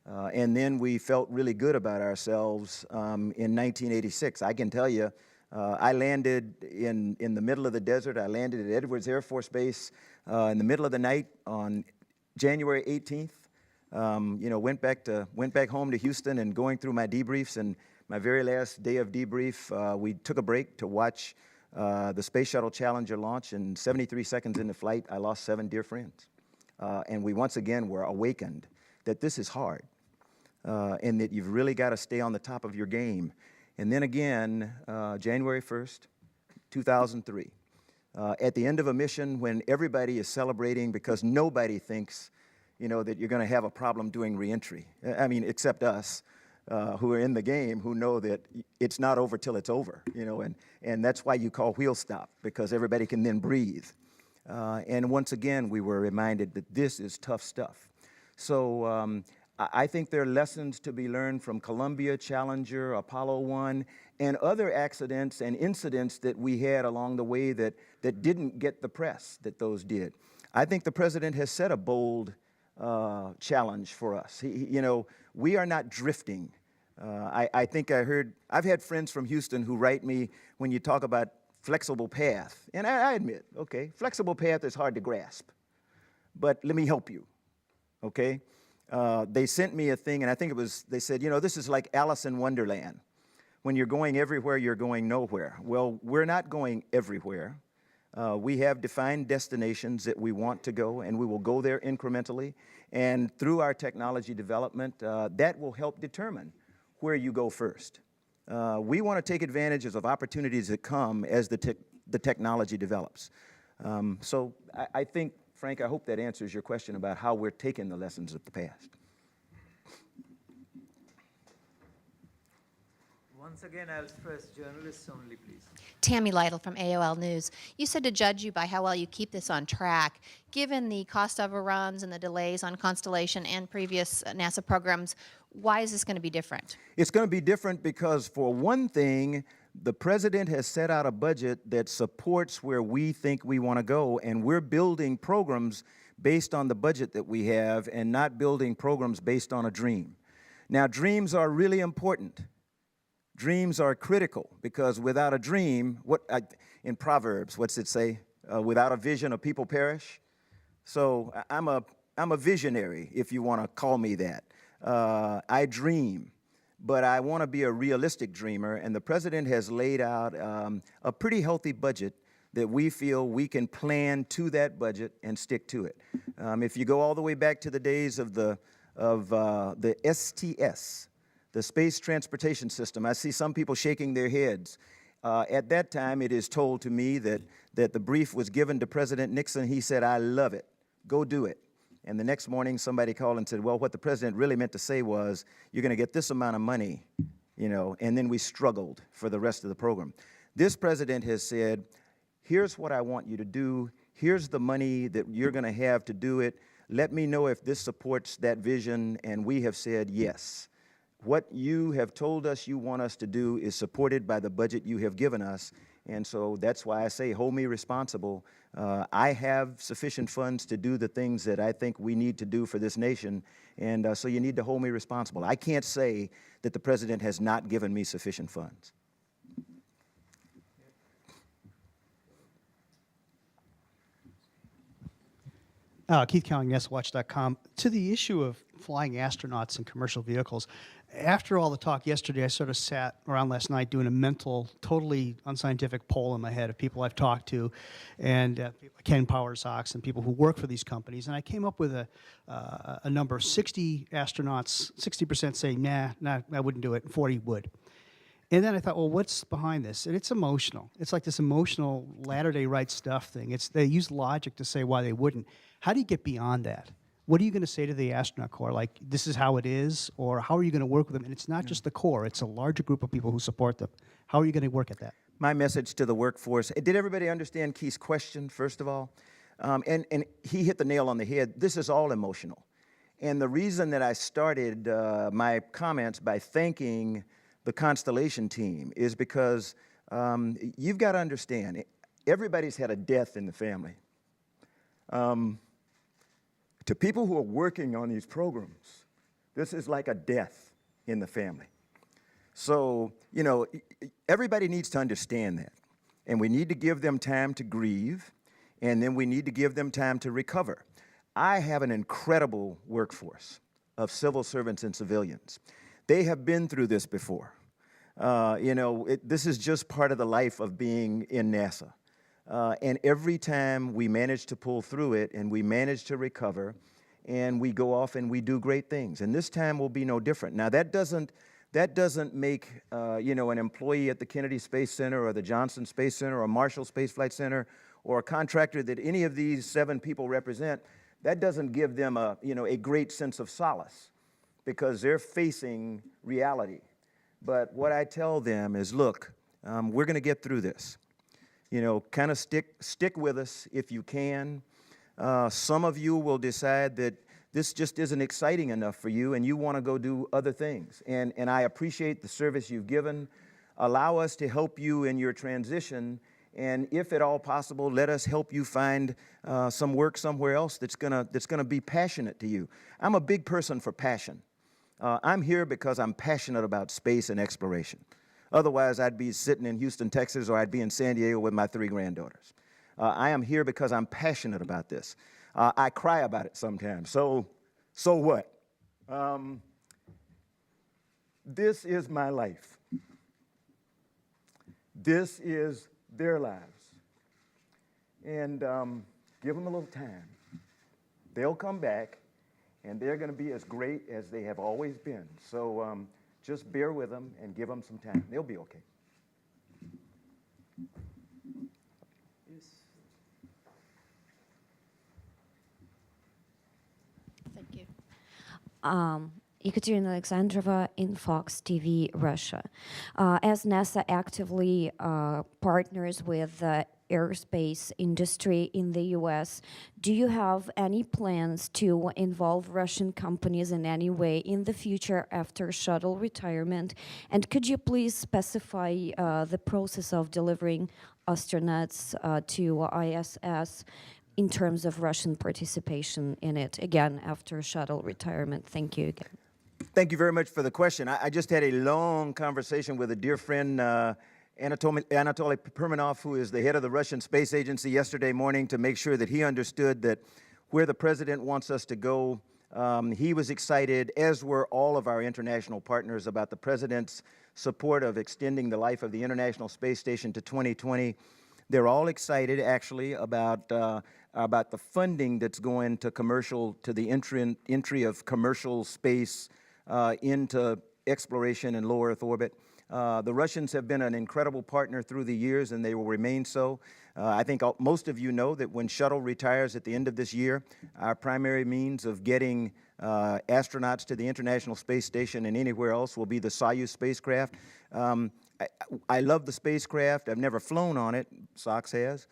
And then we felt really good about ourselves in 1986. I can tell you, I landed in the middle of the desert. I landed at Edwards Air Force Base in the middle of the night on January 18th. You know, went back home to Houston and going through my debriefs. And my very last day of debrief, we took a break to watch the Space Shuttle Challenger launch. And 73 seconds into flight, I lost 7 dear friends. And we once again were awakened that this is hard and that you've really got to stay on the top of your game. And then again, January 1st, 2003, at the end of a mission when everybody is celebrating because nobody thinks, you know, that you're going to have a problem doing reentry. I mean, except us who are in the game who know that it's not over till it's over, you know, and that's why you call wheel stop, because everybody can then breathe. And once again, we were reminded that this is tough stuff. So I think there are lessons to be learned from Columbia, Challenger, Apollo 1, and other accidents and incidents that we had along the way that didn't get the press that those did. I think the president has set a bold challenge for us. You know, we are not drifting. I think I've had friends from Houston who write me when you talk about flexible path, and I admit, okay, flexible path is hard to grasp, but let me help you, okay? They sent me a thing, and I think they said, you know, this is like Alice in Wonderland. When you're going everywhere, you're going nowhere. Well, we're not going everywhere. We have defined destinations that we want to go, and we will go there incrementally. And through our technology development, that will help determine where you go first. We want to take advantages of opportunities that come as the technology develops. So I think, Frank, I hope that answers your question about how we're taking the lessons of the past. Once again, I'll stress journalists only, please. Tammy Lytle from AOL News. You said to judge you by how well you keep this on track. Given the cost overruns and the delays on Constellation and previous NASA programs, why is this going to be different? It's going to be different because, for one thing, the president has set out a budget that supports where we think we want to go, and we're building programs based on the budget that we have and not building programs based on a dream. Now, dreams are really important. Dreams are critical because without a dream, in Proverbs, what's it say? Without a vision, a people perish. So I'm a visionary, if you want to call me that. I dream. But I want to be a realistic dreamer, and the president has laid out a pretty healthy budget that we feel we can plan to that budget and stick to it. If you go all the way back to the days of the STS, the Space Transportation System, I see some people shaking their heads. At that time, it is told to me that the brief was given to President Nixon. He said, "I love it. Go do it." And the next morning, somebody called and said, well, what the president really meant to say was, you're going to get this amount of money, you know, and then we struggled for the rest of the program. This president has said, here's what I want you to do. Here's the money that you're going to have to do it. Let me know if this supports that vision. And we have said yes. What you have told us you want us to do is supported by the budget you have given us. And so that's why I say, hold me responsible. I have sufficient funds to do the things that I think we need to do for this nation. And so you need to hold me responsible. I can't say that the president has not given me sufficient funds. Keith Cowling, NASAWatch.com. To the issue of flying astronauts in commercial vehicles, after all the talk yesterday, I sort of sat around last night doing a mental, totally unscientific poll in my head of people I've talked to, and Ken Powersox and people who work for these companies, and I came up with a number of 60 astronauts, 60% say, nah, I wouldn't do it, and 40 would. And then I thought, well, what's behind this? And it's emotional. It's like this emotional Latter-day Right stuff thing. They use logic to say why they wouldn't. How do you get beyond that? What are you going to say to the astronaut corps? Like, this is how it is? Or how are you going to work with them? And it's not just the corps. It's a larger group of people who support them. How are you going to work at that? My message to the workforce, did everybody understand Keith's question, first of all? And he hit the nail on the head. This is all emotional. And the reason that I started my comments by thanking the Constellation team is because you've got to understand, everybody's had a death in the family. To people who are working on these programs, this is like a death in the family. So, you know, everybody needs to understand that. And we need to give them time to grieve, and then we need to give them time to recover. I have an incredible workforce of civil servants and civilians. They have been through this before. You know, this is just part of the life of being in NASA. And every time we manage to pull through it and we manage to recover and we go off and we do great things. And this time will be no different. Now, that doesn't make, you know, an employee at the Kennedy Space Center or the Johnson Space Center or Marshall Space Flight Center or a contractor that any of these 7 people represent, that doesn't give them a, you know, a great sense of solace because they're facing reality. But what I tell them is, look, we're going to get through this. You know, kind of stick with us if you can. Some of you will decide that this just isn't exciting enough for you and you want to go do other things. And I appreciate the service you've given. Allow us to help you in your transition. And if at all possible, let us help you find some work somewhere else that's gonna be passionate to you. I'm a big person for passion. I'm here because I'm passionate about space and exploration. Otherwise, I'd be sitting in Houston, Texas, or I'd be in San Diego with my 3 granddaughters. I am here because I'm passionate about this. I cry about it sometimes. So what? This is my life. This is their lives. And give them a little time. They'll come back, and they're going to be as great as they have always been. So just bear with them and give them some time. They'll be okay. Thank you. Ekaterina Alexandrova in Fox TV, Russia. As NASA actively partners with the aerospace industry in the U.S., do you have any plans to involve Russian companies in any way in the future after shuttle retirement? And could you please specify the process of delivering astronauts to ISS in terms of Russian participation in it, again, after shuttle retirement? Thank you again. Thank you very much for the question. I just had a long conversation with a dear friend, Anatoly Perminov, who is the head of the Russian Space Agency, yesterday morning to make sure that he understood that where the president wants us to go, he was excited, as were all of our international partners, about the president's support of extending the life of the International Space Station to 2020. They're all excited, actually, about the funding that's going to the entry of commercial space into exploration and low Earth orbit. The Russians have been an incredible partner through the years, and they will remain so. I think most of you know that when Shuttle retires at the end of this year, our primary means of getting astronauts to the International Space Station and anywhere else will be the Soyuz spacecraft. I love the spacecraft. I've never flown on it. Sox has.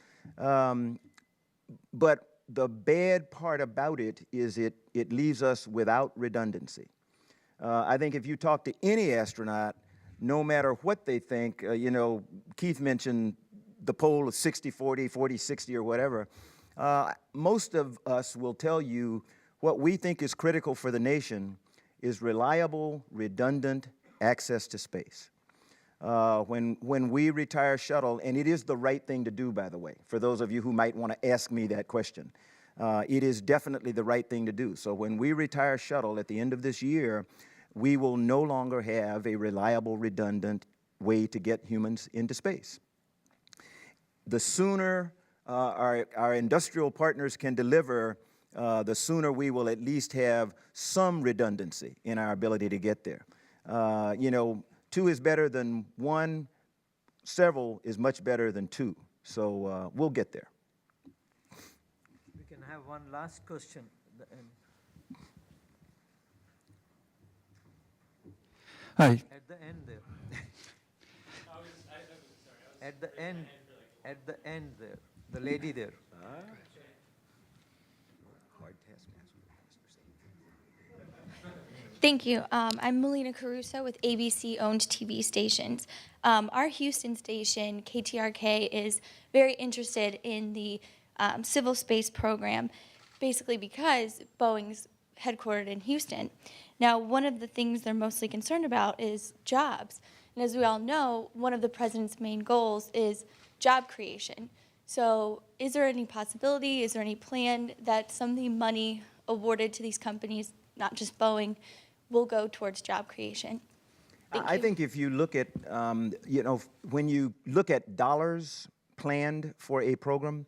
But the bad part about it is it leaves us without redundancy. I think if you talk to any astronaut, no matter what they think, you know, Keith mentioned the poll of 60-40, 40-60 or whatever, most of us will tell you what we think is critical for the nation is reliable, redundant access to space. When we retire Shuttle, and it is the right thing to do, by the way, for those of you who might want to ask me that question, it is definitely the right thing to do. So when we retire Shuttle at the end of this year, we will no longer have a reliable, redundant way to get humans into space. The sooner our industrial partners can deliver, the sooner we will at least have some redundancy in our ability to get there. You know, 2 is better than 1. Several is much better than 2. So we'll get there. We can have one last question. Hi. At the end there. At the end there. The lady there. Thank you. I'm Melina Caruso with ABC-owned TV stations. Our Houston station, KTRK, is very interested in the civil space program, basically because Boeing's headquartered in Houston. Now, one of the things they're mostly concerned about is jobs. And as we all know, one of the president's main goals is job creation. So is there any possibility, is there any plan that some of the money awarded to these companies, not just Boeing, will go towards job creation? I think if you look at, you know, when you look at dollars planned for a program,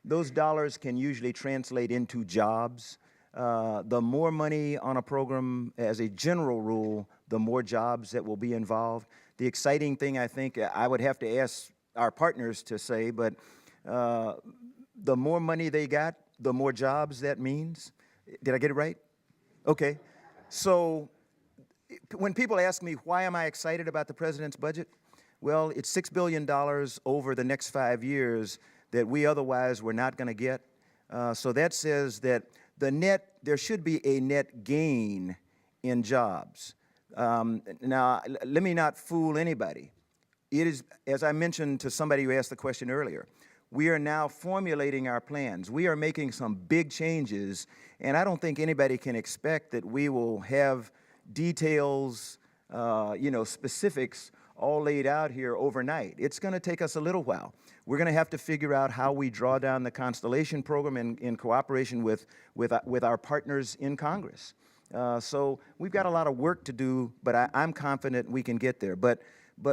those dollars can usually translate into jobs. The more money on a program, as a general rule, the more jobs that will be involved. The exciting thing, I think, I would have to ask our partners to say, but the more money they got, the more jobs that means. Did I get it right? Okay. So when people ask me, why am I excited about the president's budget? Well, it's $6 billion over the next 5 years that we otherwise were not going to get. So that says that there should be a net gain in jobs. Now, let me not fool anybody. It is, as I mentioned to somebody who asked the question earlier, we are now formulating our plans. We are making some big changes, and I don't think anybody can expect that we will have details, you know, specifics all laid out here overnight. It's going to take us a little while. We're going to have to figure out how we draw down the Constellation program in cooperation with our partners in Congress. So we've got a lot of work to do, but I'm confident we can get there. But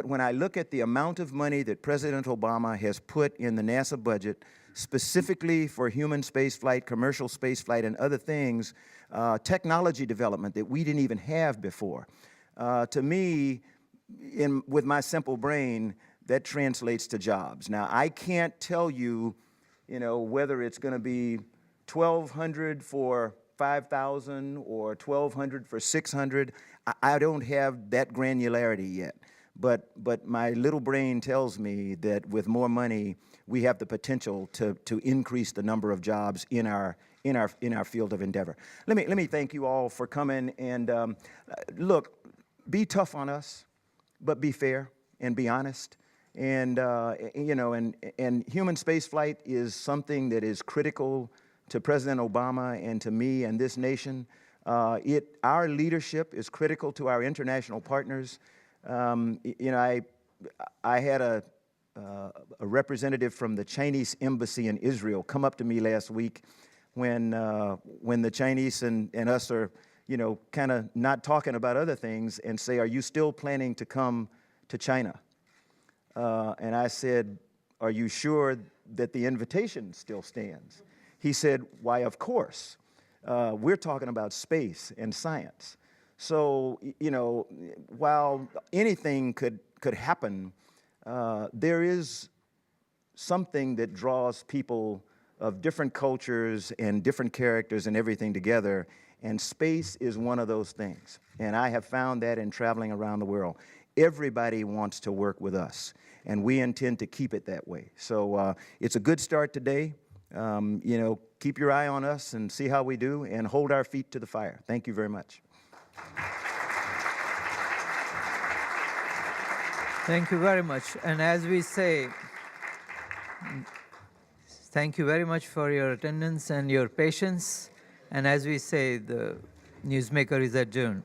when I look at the amount of money that President Obama has put in the NASA budget, specifically for human spaceflight, commercial spaceflight, and other things, technology development that we didn't even have before, to me, with my simple brain, that translates to jobs. Now, I can't tell you, you know, whether it's going to be 1,200 for 5,000 or 1,200 for 600. I don't have that granularity yet. But my little brain tells me that with more money, we have the potential to increase the number of jobs in our field of endeavor. Let me thank you all for coming, and look, be tough on us, but be fair and be honest. And you know, and human spaceflight is something that is critical to President Obama and to me and this nation. Our leadership is critical to our international partners. You know, I had a representative from the Chinese embassy in Israel come up to me last week when the Chinese and us are, you know, kind of not talking about other things, and say, "Are you still planning to come to China?" And I said, "Are you sure that the invitation still stands?" He said, "Why, of course. We're talking about space and science." So, you know, while anything could could happen, there is something that draws people of different cultures and different characters and everything together, and space is one of those things. And I have found that in traveling around the world. Everybody wants to work with us, and we intend to keep it that way. So it's a good start today. You know, keep your eye on us and see how we do, and hold our feet to the fire. Thank you very much. Thank you very much. And as we say, thank you very much for your attendance and your patience. And as we say, the Newsmaker is adjourned.